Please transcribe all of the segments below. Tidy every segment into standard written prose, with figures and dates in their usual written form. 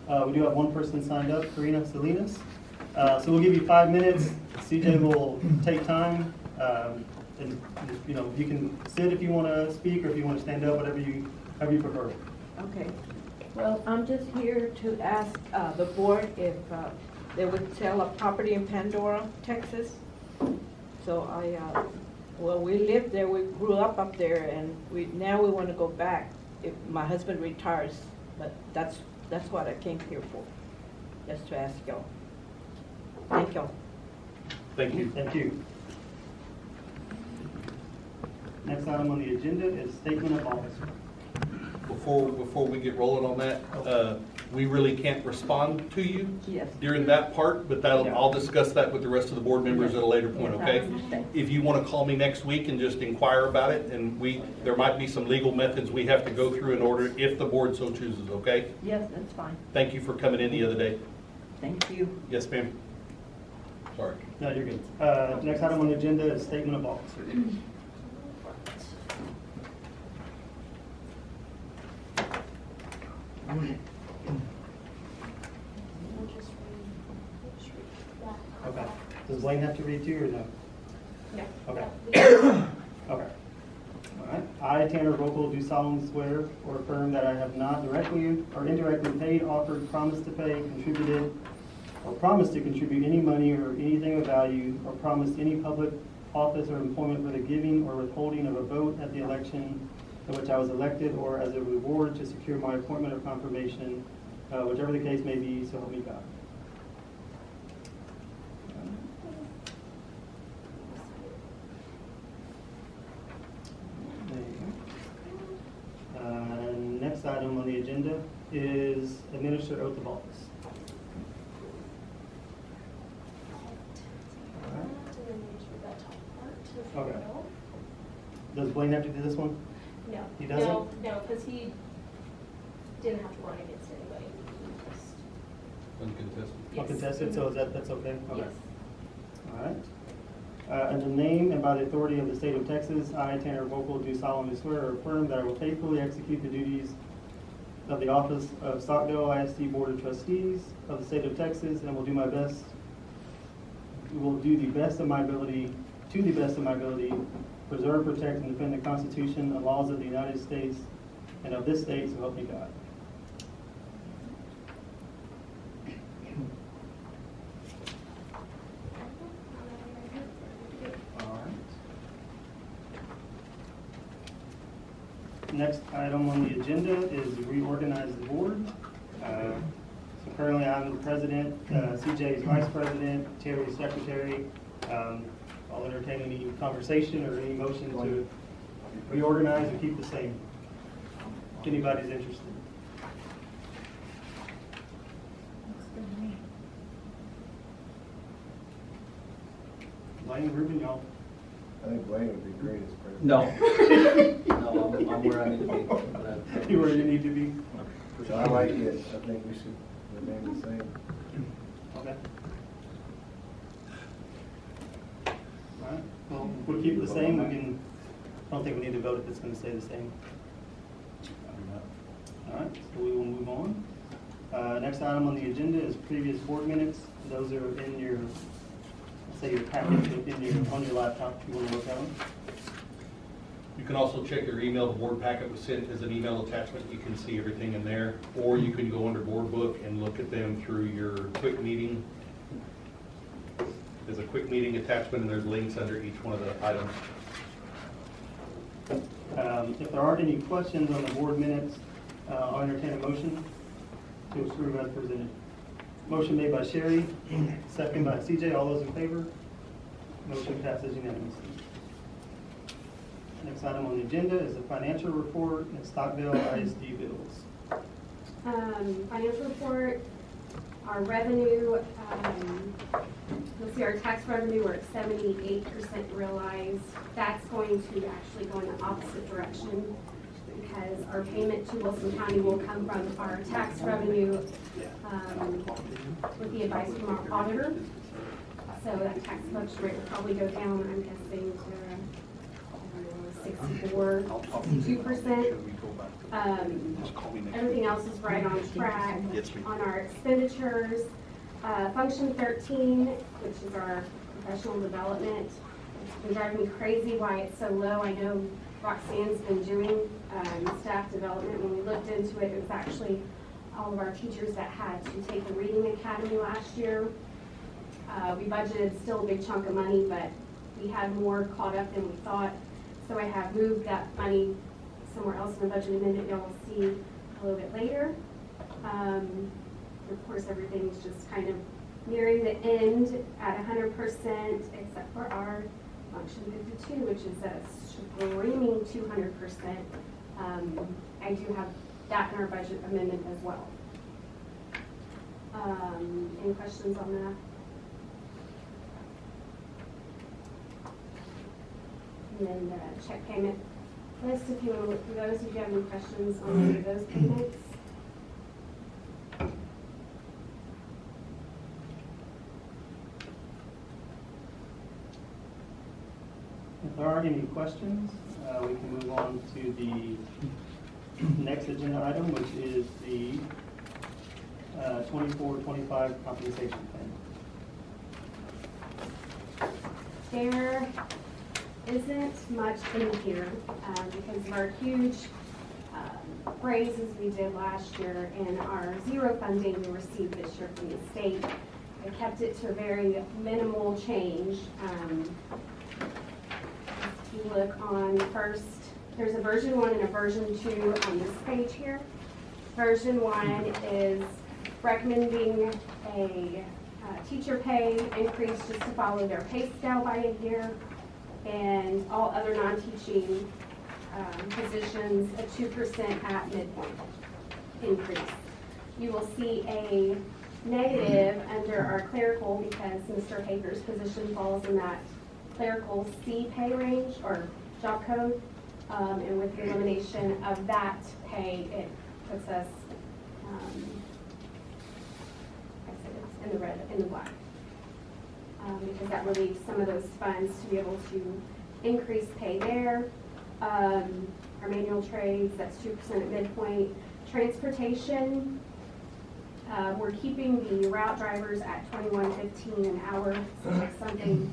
We do have one person signed up, Karina Salinas. So we'll give you 5 minutes. CJ will take time. And you can sit if you want to speak, or if you want to stand up, however you prefer. Okay. Well, I'm just here to ask the board if they would sell a property in Pandora, Texas. So well, we lived there, we grew up there, and now we want to go back if my husband retires. But that's what I came here for, just to ask y'all. Thank y'all. Thank you. Thank you. Next item on the agenda is statement of office. Before we get rolling on that, we really can't respond to you Yes. during that part, but I'll discuss that with the rest of the board members at a later point, okay? If you want to call me next week and just inquire about it, and there might be some legal methods we have to go through in order, if the board so chooses, okay? Yes, that's fine. Thank you for coming in the other day. Thank you. Yes, ma'am. Sorry. No, you're good. Next item on the agenda is statement of office. Okay. Does Blaine have to read too, or no? Yeah. Okay. Okay. All right. I, Tanner Vocal, do solemnly swear or affirm that I have not directly or indirectly paid, offered, promised to pay, contributed, or promised to contribute any money or anything of value, or promised any public office or employment for the giving or withholding of a vote at the election in which I was elected, or as a reward to secure my appointment or confirmation, whichever the case may be, so help me God. There you go. Next item on the agenda is administer oath of office. Okay. Does Blaine have to do this one? No. He doesn't? No, because he didn't have to run against anybody. He just, Uncontested. yes. Uncontested, so that's okay? Okay. Yes. All right. In the name and by the authority of the state of Texas, I, Tanner Vocal, do solemnly swear or affirm that I will faithfully execute the duties of the office of Stockdale ISD Board of Trustees of the state of Texas, and will do my best, will do the best of my ability, to the best of my ability, preserve, protect, and defend the Constitution and laws of the United States and of this state, so help me God. All right. Next item on the agenda is reorganize the board. So currently I'm the president, CJ is vice president, Terry is secretary. I'll entertain any conversation or any motion to reorganize or keep the same, if anybody's interested. Blaine, Ruben, y'all. I think Blaine would be great as president. No. No, I'm where I need to be. You where you need to be? So I like it. I think we should remain the same. Okay. All right, well, we'll keep it the same. I don't think we need to vote if it's going to stay the same. All right, so we will move on. Next item on the agenda is previous board minutes. Those are in your, say your package on your laptop if you want to look at them. You can also check your email. The board packet was sent as an email attachment. You can see everything in there. Or you can go under board book and look at them through your quick meeting. There's a quick meeting attachment and there's links under each one of the items. If there aren't any questions on the board minutes, I'll entertain a motion to approve as presented. Motion made by Sherry, second by CJ. All those in favor? Motion passes unanimously. Next item on the agenda is the financial report and Stockdale ISD bills. Financial report, our revenue, you'll see our tax revenue, we're at 78% realized. That's going to actually go in the opposite direction because our payment to Wilson County will come from our tax revenue with the advice from our auditor. So that tax collection rate will probably go down, I'm guessing, to 64, 62%. Just call me next week. Everything else is right on track. Yes, ma'am. On our expenditures, function 13, which is our professional development, it's been driving me crazy why it's so low. I know Roxanne's been doing staff development. When we looked into it, it was actually all of our teachers that had to take the reading academy last year. We budgeted still a big chunk of money, but we had more caught up than we thought. So I have moved that money somewhere else in the budget amendment y'all will see a little bit later. Of course, everything's just kind of nearing the end at 100%, except for our function 52, which is a screaming 200%. I do have that in our budget amendment as well. Any questions on that? And then the check payment list, if you want to look through those, if you have any questions on any of those payments. If there aren't any questions, we can move on to the next agenda item, which is the 24-25 compensation plan. There isn't much in here because of our huge raises we did last year and our zero funding we received this year from the state. I kept it to a very minimal change. If you look on first, there's a version 1 and a version 2 on this page here. Version 1 is recommending a teacher pay increase just to follow their pay scale by a year, and all other non-teaching positions a 2% at midpoint increase. You will see a negative under our clerical because Mr. Hager's position falls in that clerical C pay range or job code, and with the elimination of that pay, it puts us in the red, in the black. Because that relieves some of those funds to be able to increase pay there. Our manual trades, that's 2% at midpoint. Transportation, we're keeping the route drivers at $21.15 an hour, so that's something.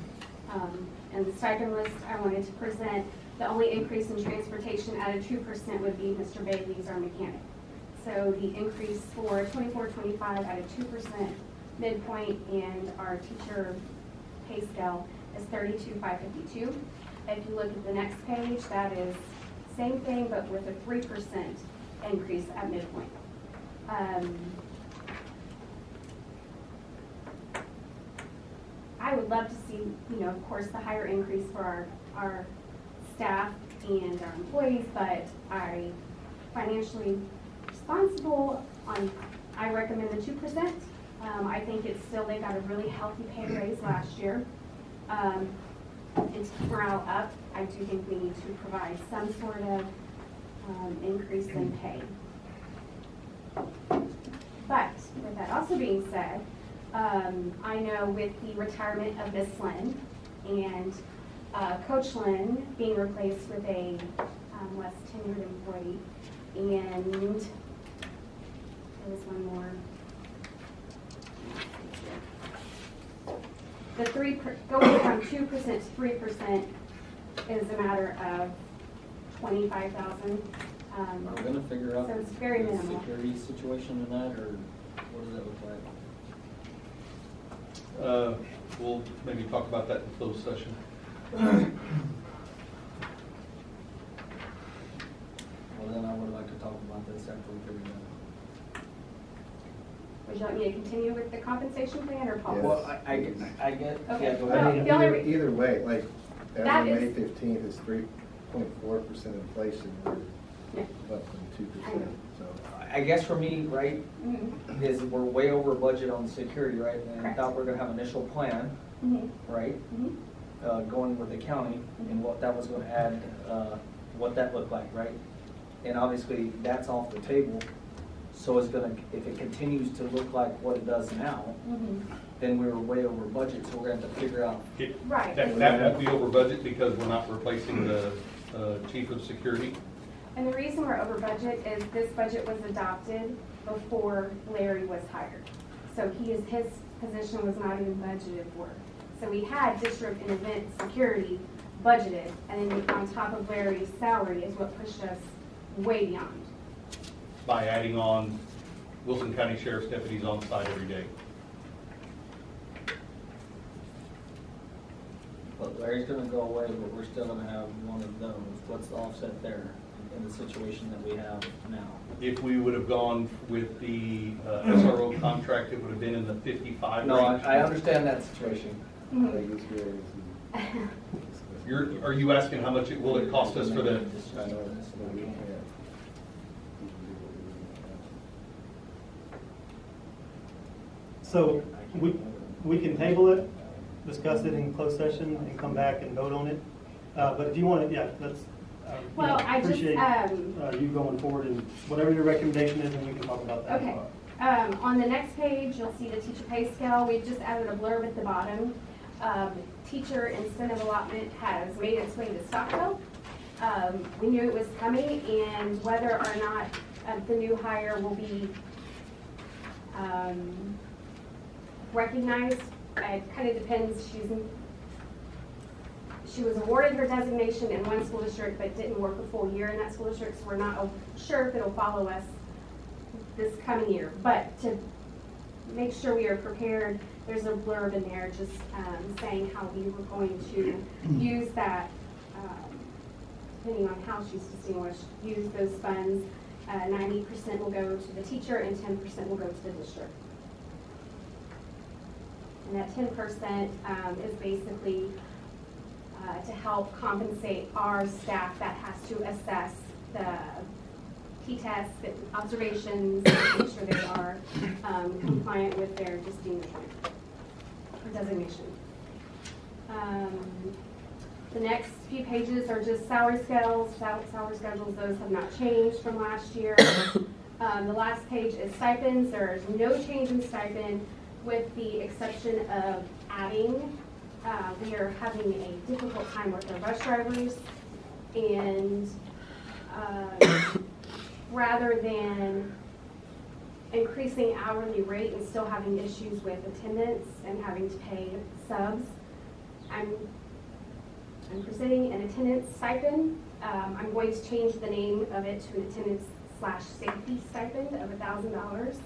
And the stipend list I wanted to present, the only increase in transportation at a 2% would be Mr. Bailey's, our mechanic. So the increase for 24-25 at a 2% midpoint, and our teacher pay scale is $32,552. If you look at the next page, that is same thing but with a 3% increase at midpoint. I would love to see, of course, the higher increase for our staff and our employees, but I financially responsible I recommend the 2%. I think it's still, they got a really healthy pay raise last year. And to keep morale up, I do think we need to provide some sort of increase in pay. But with that also being said, I know with the retirement of Miss Lynn and Coach Lynn being replaced with a less tenured employee, and there was one more. The going from 2% to 3% is a matter of $25,000. Are we gonna figure out So it's very the minimal. security situation in that, or what does that look like? We'll maybe talk about that in closed session. Well, then I would like to talk about this after we figure it out. Would you like me to continue with the compensation plan or pause? Yes. Well, I get, Okay. yeah, go Well, ahead. the only Either way, like, That as of May is- 15th is 3.4% inflation, we're Yeah. up from 2%, so. I guess for me, right, Mhm. is we're way over budget on security, right? And I Correct. thought we were gonna have an initial plan, Mhm. right? Mhm. Going with the county and what that was gonna add, what that looked like, right? And obviously, that's off the table. So it's gonna, if it continues to look like what it does now, Mhm. then we were way over budget, so we're gonna have to figure out. Right. That won't be over budget because we're not replacing the chief of security. And the reason we're over budget is this budget was adopted before Larry was hired. So his position was not even budgeted for. So we had district and event security budgeted, and then on top of Larry's salary is what pushed us way beyond. By adding on Wilson County Sheriff's deputies on site every day. But Larry's gonna go away, but we're still gonna have one of those. What's the offset there in the situation that we have now? If we would have gone with the SRO contract, it would have been in the 55 No, range. I understand that situation. I think it's good. Are you asking how much will it cost us for the, I know, but we can't. So we can table it, discuss it in closed session and come back and vote on it. But if you want to, yeah, let's, Well, I just, appreciate you going forward and whatever your recommendation is, and we can talk about that. Okay. On the next page, you'll see the teacher pay scale. We've just added a blurb at the bottom. Teacher incentive allotment has made its way to Stockdale. We knew it was coming, and whether or not the new hire will be recognized, it kind of depends. She was awarded her designation in one school district, but didn't work a full year in that school district, so we're not sure if it'll follow us this coming year. But to make sure we are prepared, there's a blurb in there just saying how we were going to use that, depending on how she's distinguished, use those funds. 90% will go to the teacher and 10% will go to the district. And that 10% is basically to help compensate our staff that has to assess the T-tests, the observations, make sure they are compliant with their distinguishment or designation. The next few pages are just salary scales, salary schedules. Those have not changed from last year. The last page is stipends. There's no change in stipend with the exception of adding. We are having a difficult time with our bus drivers, and rather than increasing hourly rate and still having issues with attendance and having to pay subs, I'm presenting an attendance stipend. I'm going to change the name of it to an attendance/safety stipend of $1,000.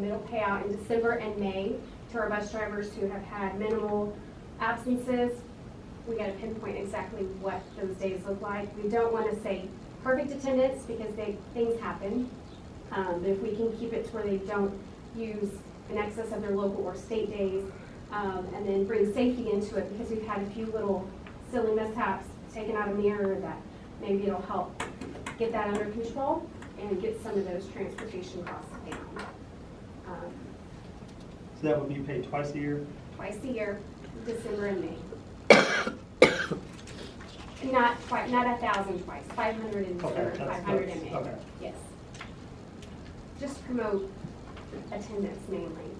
It'll pay out in December and May to our bus drivers who have had minimal absences. We got to pinpoint exactly what those days look like. We don't want to say perfect attendance because things happen. But if we can keep it to where they don't use in excess of their local or state days, and then bring safety into it, because we've had a few little silly mishaps taken out of mirror, that maybe it'll help get that under control and get some of those transportation costs down. So that would be paid twice a year? Twice a year, December and May. Not 1,000 twice, 500 in December, Okay, 500 in May. okay. Yes. Just promote attendance mainly.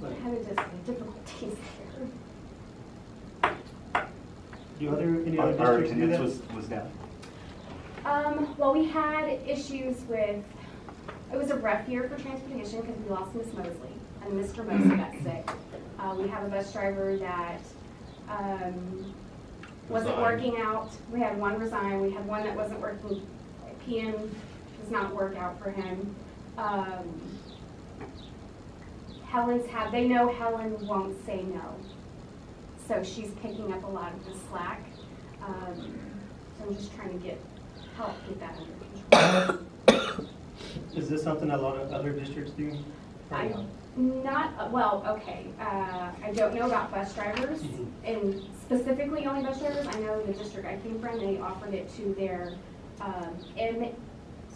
We're having just difficulties there. Do any other Our districts do that? attendance was down. Well, we had issues with, it was a rough year for transportation because we lost Miss Mosley, and Mr. Mosley got sick. We have a bus driver that wasn't Resigned. working out. We had one resign. We had one that wasn't working. PM does not work out for him. They know Helen won't say no. So she's picking up a lot of the slack. So I'm just trying to help get that under control. Is this something a lot of other districts do? I don't know about bus drivers, and specifically only bus drivers. I know the district I came from, they offered it to their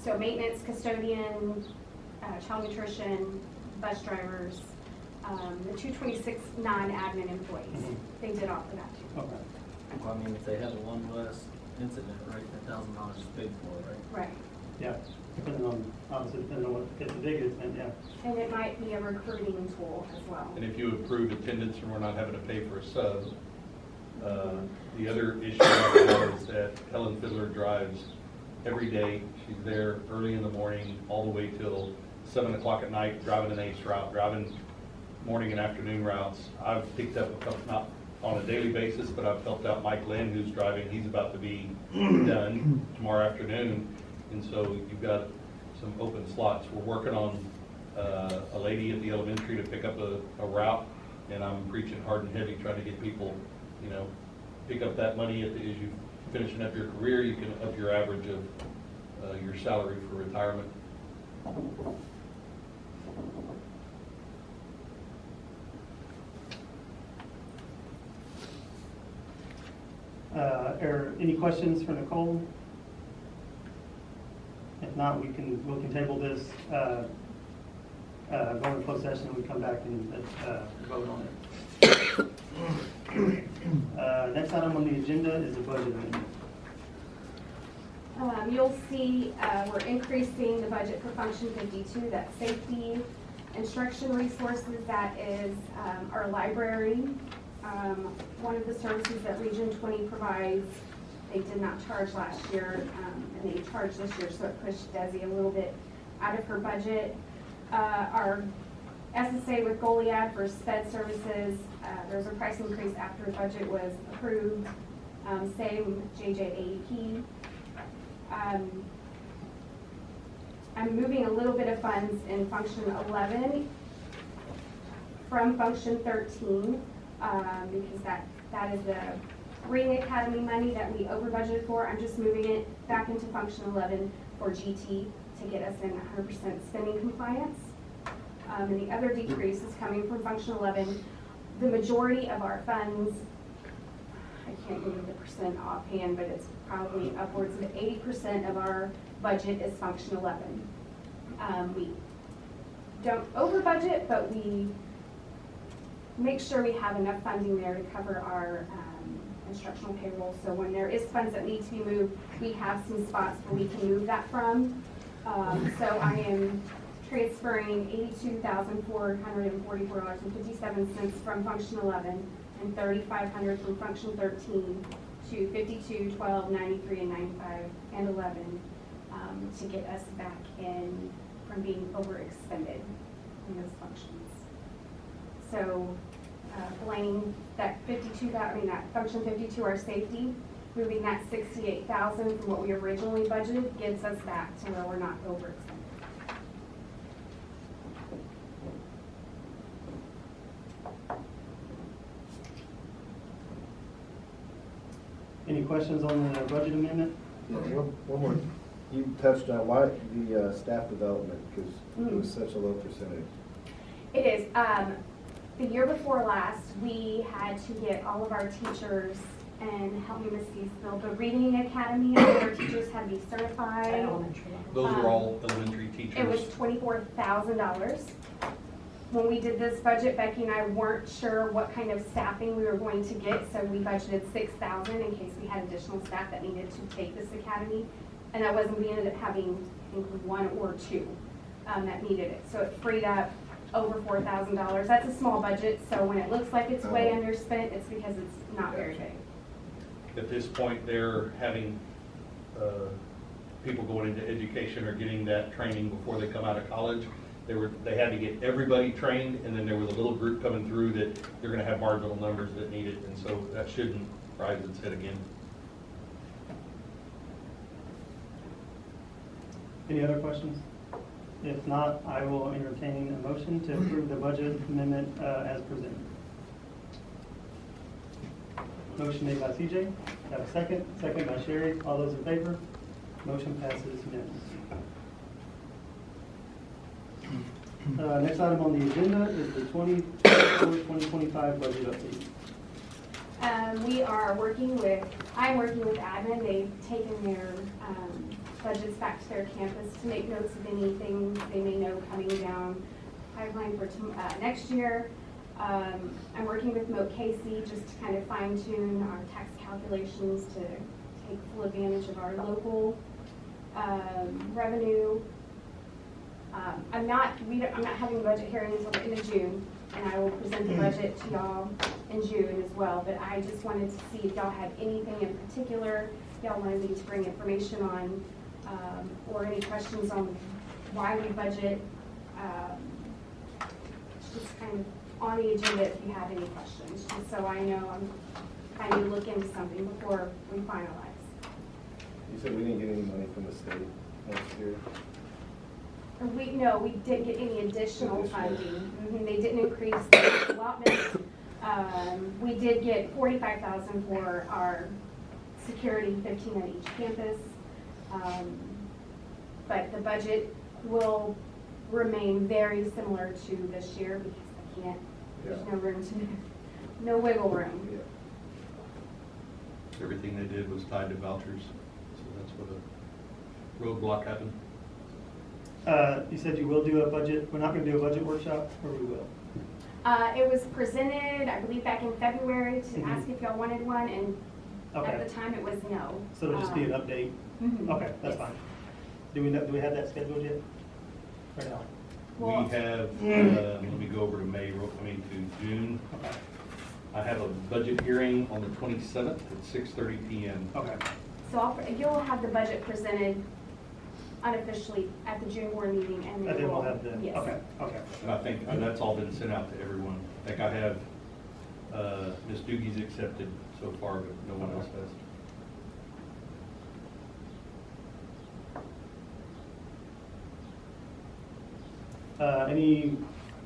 so maintenance, custodian, child nutrition, bus drivers, the 226 non-admin employees. They did offer that too. Okay. Well, I mean, if they have a one less incident, right, $1,000 is paid for, right? Right. Yeah, obviously depending on what gets the big incident, yeah. And it might be a recruiting tool as well. and if you approve attendance and we're not having to pay for a sub, The other issue right now is that Helen Fiddler drives every day. She's there early in the morning, all the way till 7 o'clock at night, driving an ACE route, driving morning and afternoon routes. I've picked up a couple, not on a daily basis, but I've helped out Mike Lynn, who's driving. He's about to be done tomorrow afternoon. And so you've got some open slots. We're working on a lady at the elementary to pick up a route, and I'm preaching hard and heavy, trying to get people, you know, pick up that money as you finishing up your career. You can up your average of your salary for retirement. Are any questions for Nicole? If not, we'll can table this, go into closed session, and we come back and vote on it. Next item on the agenda is the budget amendment. You'll see we're increasing the budget for function 52, that's safety, instruction resources, that is our library. One of the services that Region 20 provides, they did not charge last year, and they charged this year, so it pushed Desi a little bit out of her budget. Our SSA with Goliad for sped services, there's a price increase after the budget was approved. Same JJAEP. I'm moving a little bit of funds in function 11 from function 13 because that is the Reading Academy money that we over budgeted for. I'm just moving it back into function 11 for GT to get us in 100% spending compliance. And the other decrease is coming from function 11. The majority of our funds, I can't give you the percent offhand, but it's probably upwards of 80% of our budget is function 11. We don't over budget, but we make sure we have enough funding there to cover our instructional payroll. So when there is funds that need to be moved, we have some spots where we can move that from. So I am transferring $82,444.57 from function 11 and $3,500 from function 13 to 52, 12, 93, and 95, and 11 to get us back in from being overexpended in those functions. So Blaine, that function 52, our safety, moving that 68,000 from what we originally budgeted gets us back to where we're not overexpended. Any questions on the budget amendment? Yeah, one more. You touched on why the staff development, because it was such a low percentage. It is. The year before last, we had to get all of our teachers, and help me, Miss Eastville, the Reading Academy, all of our teachers had to be certified. Those are all elementary teachers. It was $24,000. When we did this budget, Becky and I weren't sure what kind of staffing we were going to get, so we budgeted $6,000 in case we had additional staff that needed to take this academy. And that wasn't, we ended up having, I think, 1 or 2 that needed it. So it freed up over $4,000. That's a small budget, so when it looks like it's way underspent, it's because it's not very big. At this point, they're having people going into education or getting that training before they come out of college. They had to get everybody trained, and then there was a little group coming through that they're going to have marginal numbers that need it, and so that shouldn't rise its head again. Any other questions? If not, I will entertain a motion to approve the budget amendment as presented. Motion made by CJ. Have a second. Second by Sherry. All those in favor? Motion passes unanimously. Next item on the agenda is the 2024-2025 budget update. I'm working with admin. They've taken their budgets back to their campus to make notes of anything they may know coming down pipeline for next year. I'm working with Mo Casey just to kind of fine tune our tax calculations to take full advantage of our local revenue. I'm not having a budget hearing until the end of June, and I will present the budget to y'all in June as well, but I just wanted to see if y'all had anything in particular y'all wanted me to bring information on, or any questions on why we budget. It's just kind of on the agenda if you have any questions, just so I know I need to look into something before we finalize. You said we didn't get any money from the state next year? We didn't get any additional funding. They didn't increase the allotment. We did get $45,000 for our security, 15 on each campus. But the budget will remain very similar to this year because there's no room to, no wiggle room. Yeah. Everything they did was tied to vouchers, so that's what a roadblock happened. You said you will do a budget, we're not gonna do a budget workshop, or we will? It was presented, I believe, back in February to Mhm. ask if y'all wanted one, and Okay. at the time it was no. So it'll just be an update? Mhm. Okay, that's Yes. fine. Do we have that scheduled yet? Or no? We Well- have, let me go over to to June. Okay, I have a budget hearing on the 27th at 6:30 PM. okay, So you'll have the budget presented unofficially at the June board meeting, and and then we'll we'll have the, yes. okay, okay. And I think that's all been sent out to everyone. I think I have, Ms. Doogie's accepted so far, but no one else has. Any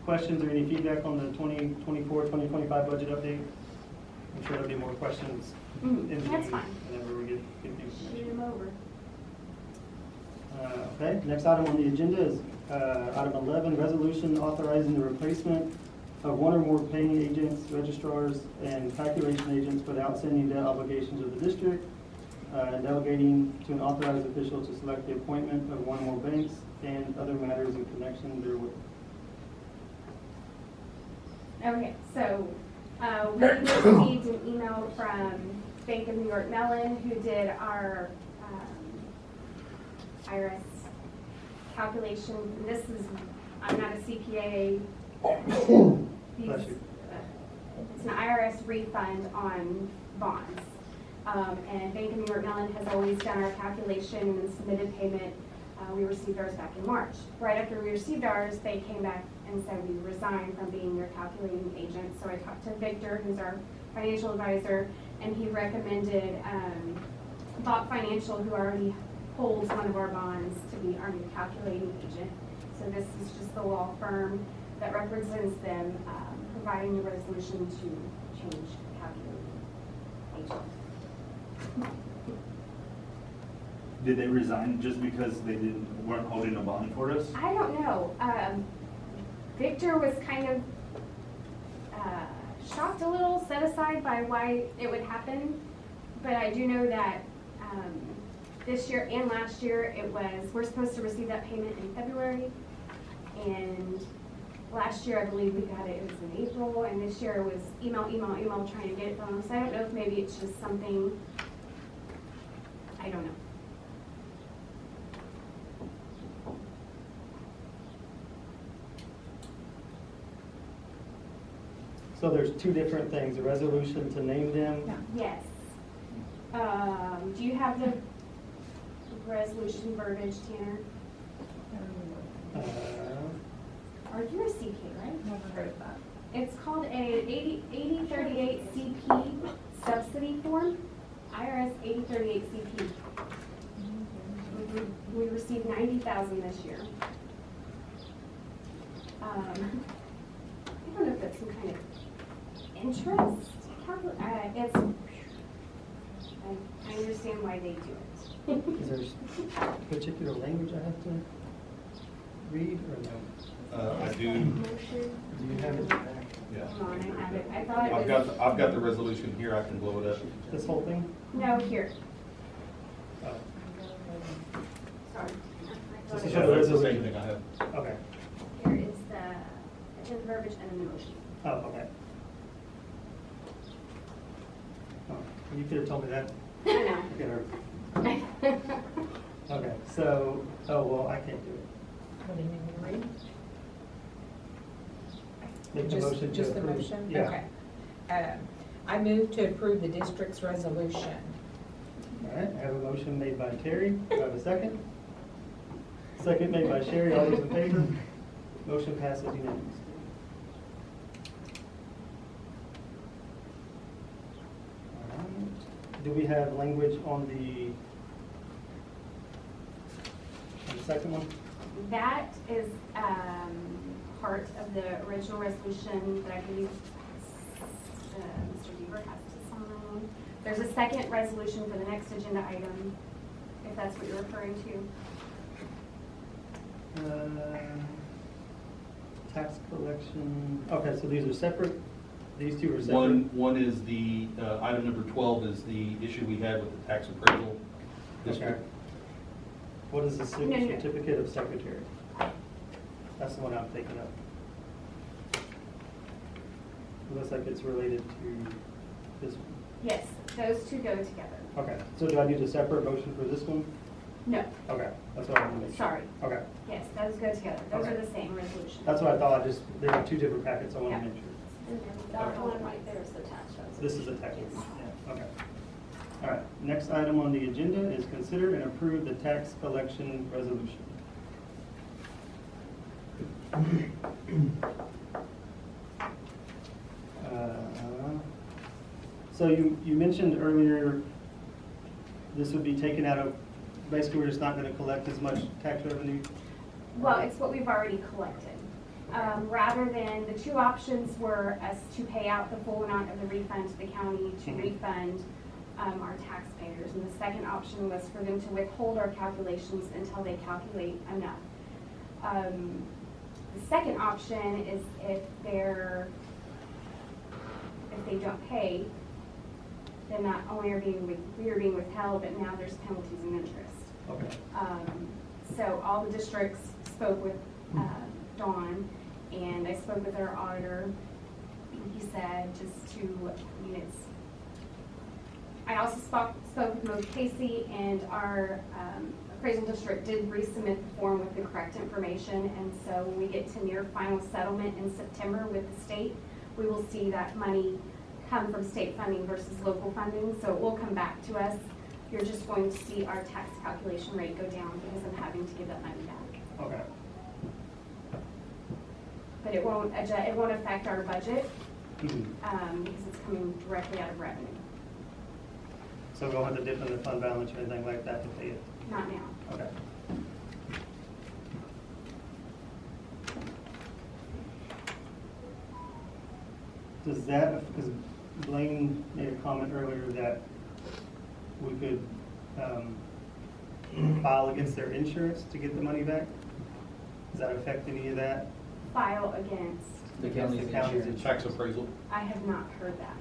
questions or any feedback on the 2024, 2025 budget update? I'm sure there'll be more questions in the That's meeting fine. whenever we get the Shoot information. them over. Okay, next item on the agenda is item 11, resolution authorizing the replacement of one or more paying agents, registrars, and calculation agents for the outstanding debt obligations of the district, and delegating to an authorized official to select the appointment of one or more banks and other matters in connection therewith. Okay, so we received an email from Bank of New York Mellon, who did our IRS calculation. And this is, I'm not a CPA. Bless you. It's an IRS refund on bonds. And Bank of New York Mellon has always done our calculation and submitted payment. We received ours back in March. Right after we received ours, they came back and said we resigned from being your calculating agent. So I talked to Victor, who's our financial advisor, and he recommended Bach Financial, who already holds one of our bonds, to be our new calculating agent. So this is just the law firm that represents them, providing the resolution to change calculating agent. Did they resign just because they weren't holding a bond for us? I don't know. Victor was kind of shocked a little, set aside by why it would happen. But I do know that this year and last year we're supposed to receive that payment in February. And last year, I believe we got it was in April, and this year it was email trying to get it from us. I don't know if maybe it's just something, I don't know. So there's two different things, a resolution to name them. Yes. Do you have the resolution verbiage, Tanner? Uh, Or you're a CP, right? Never heard of that. It's called a 8038 CP subsidy form, IRS 8038 CP. We received 90,000 this year. I don't know if that's some kind of interest. I understand why they do it. Is there a particular language I have to read or no? I do, Motion. Do you have it? yeah. Hold on, I have it. I thought it was. I've got the resolution here, I can blow it up. This whole thing? No, here. Oh, Sorry. I This thought is it for was- the That's the same resolution. thing I have. okay. Here is the agenda verbiage and the motion. Oh, okay. Oh, you could have told me that. I know. Okay, okay, so, oh, well, I can't do it. What do you need me to read? Make the motion to Just the approve. motion? Yeah. Okay. I move to approve the district's resolution. All right, I have a motion made by Terry. Do I have a second? Second made by Sherry. All those in favor? Motion passes unanimously. All right. Do we have language on the second one? That is part of the original resolution that I believe Mr. Deaver has to sign. There's a second resolution for the next agenda item, if that's what you're referring to. Tax collection, okay, so these are separate, these two are separate? One is the, item number 12 is the issue we had with the tax appraisal district. Okay. What is the No, no. certificate of secretary? That's the one I'm thinking of. It looks like it's related to this one. Yes, those two go together. Okay, so do I need a separate motion for this one? No, Okay, that's what I want to make sure. sorry. Okay, Yes, those go together. Those Okay. are the same resolution. that's what I thought, they have two different packets, I want to Yeah. make sure. And then that one right there is the tax resolution. This is a tax one, yeah, okay. All right, next item on the agenda is consider and approve the tax collection resolution. So you mentioned earlier, this would be taken out of, basically we're just not going to collect as much tax revenue? Well, it's what we've already collected. Rather than, the two options were us to pay out the full amount of the refund to the county to Mhm. refund our taxpayers. And the second option was for them to withhold our calculations until they calculate enough. The second option is if they don't pay, then not only are we are being withheld, but now there's penalties and interest. Okay. So all the districts spoke with Dawn, and I spoke with our auditor. He said just to, I also spoke with Mo Casey, and our appraisal district did resubmit the form with the correct information. And so when we get to near final settlement in September with the state, we will see that money come from state funding versus local funding. So it will come back to us. You're just going to see our tax calculation rate go down because I'm having to give that money back. Okay. But it won't affect our budget Mhm. because it's coming directly out of revenue. So we don't have to dip in the fund balance or anything like that to pay it? Not now. Okay. Does that, because Blaine made a comment earlier that we could file against their insurance to get the money back? Does that affect any of that? File against. The Against county's the county's insurance. Tax appraisal. I have not heard that.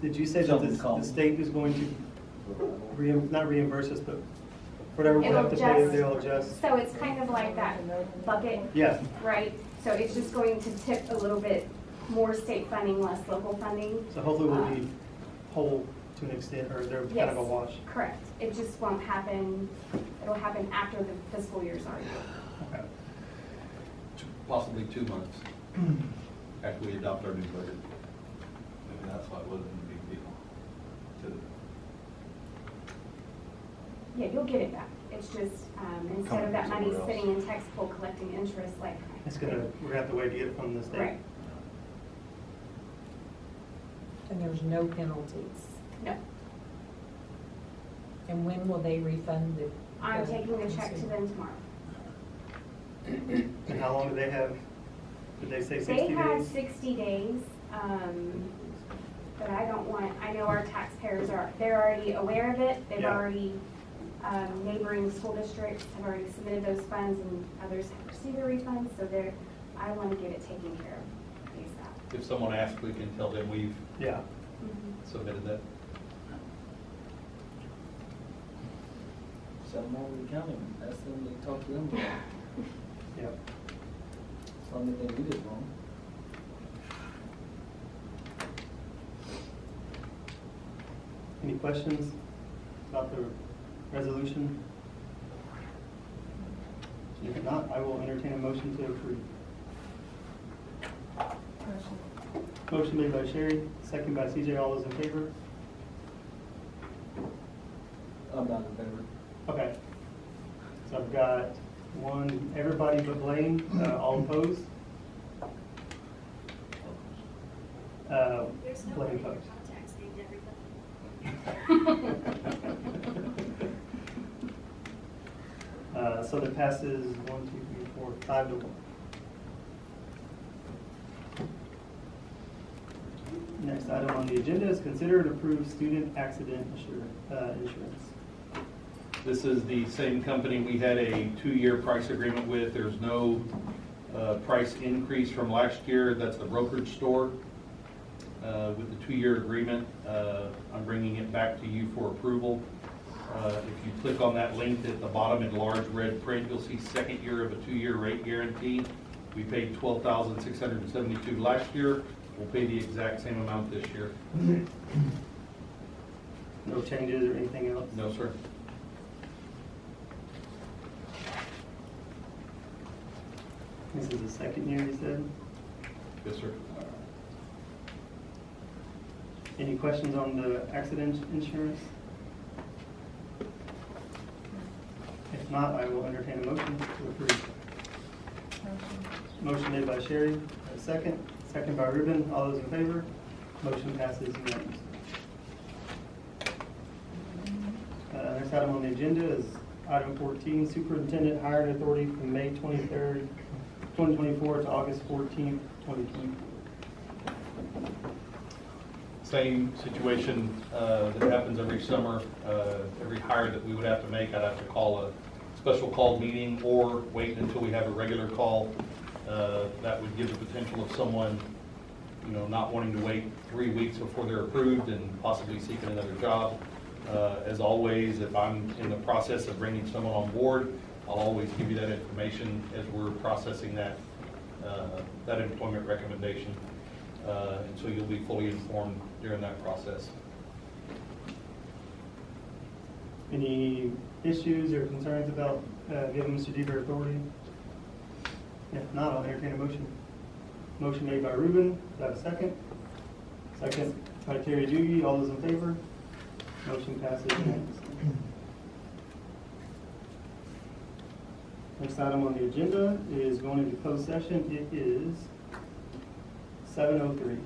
Did you say that Something's called. the state is going to not reimburse us, but whatever we It'll have to pay, adjust. they'll adjust? So it's kind of like that bucket, Yeah, right? So it's just going to tip a little bit more state funding, less local funding. so hopefully we'll be whole to an extent, or they're kind of a Yes, wash. correct. It just won't happen, it'll happen after the fiscal year's already. Okay. Possibly 2 months after we adopt our new budget. And that's why it wasn't a big deal to Yeah, you'll get it back. It's just, instead of that from money somewhere else. sitting in tax pool collecting interest like. We're gonna have to wait to get it from the state. Right, And there's no penalties. no. And when will they refund the? I'm taking the check to them tomorrow. And how long do they have? Did they say 60 days? They had 60 days, but I know our taxpayers they're already aware of it. They've Yeah. already, neighboring school districts have already submitted those funds, and others have received their refunds, so I want to get it taken care of ASAP. If someone asks, we can tell them we've Yeah. submitted that. Send them over to the county, ask them to talk to them. Yep. Tell them that they did it wrong. Any questions about the resolution? If not, I will entertain a motion to approve. Motion made by Sherry, second by CJ. All those in favor? I'm not in favor. Okay. So I've got one, everybody but Blaine, all opposed. There's no Blaine way your opposed. contacts named everybody. So that passes 1, 2, 3, 4, 5 to 1. Next item on the agenda is consider and approve student accident insurance. This is the same company we had a 2-year price agreement with. There's no price increase from last year. That's the brokerage store. With the 2-year agreement, I'm bringing it back to you for approval. If you click on that link at the bottom in large red print, you'll see second year of a 2-year rate guarantee. We paid $12,672 last year. We'll pay the exact same amount this year. No changes or anything else? No, sir. This is the second year, you said? Yes, sir. Any questions on the accident insurance? If not, I will entertain a motion to approve. Motion made by Sherry, a second. Second by Ruben. All those in favor? Motion passes unanimously. Next item on the agenda is item 14, Superintendent Hiring Authority from May 23rd, 2024 to August 14th, 2024. Same situation that happens every summer. Every hire that we would have to make, I'd have to call a special call meeting or wait until we have a regular call. That would give the potential of someone, not wanting to wait 3 weeks before they're approved and possibly seeking another job. As always, if I'm in the process of bringing someone on board, I'll always give you that information as we're processing that employment recommendation. And so you'll be fully informed during that process. Any issues or concerns about giving Mr. Deaver authority? If not, I'll entertain a motion. Motion made by Ruben. Do I have a second? Second by Terry Doogie. All those in favor? Motion passes unanimously. Next item on the agenda is going into closed session. It is 7:03.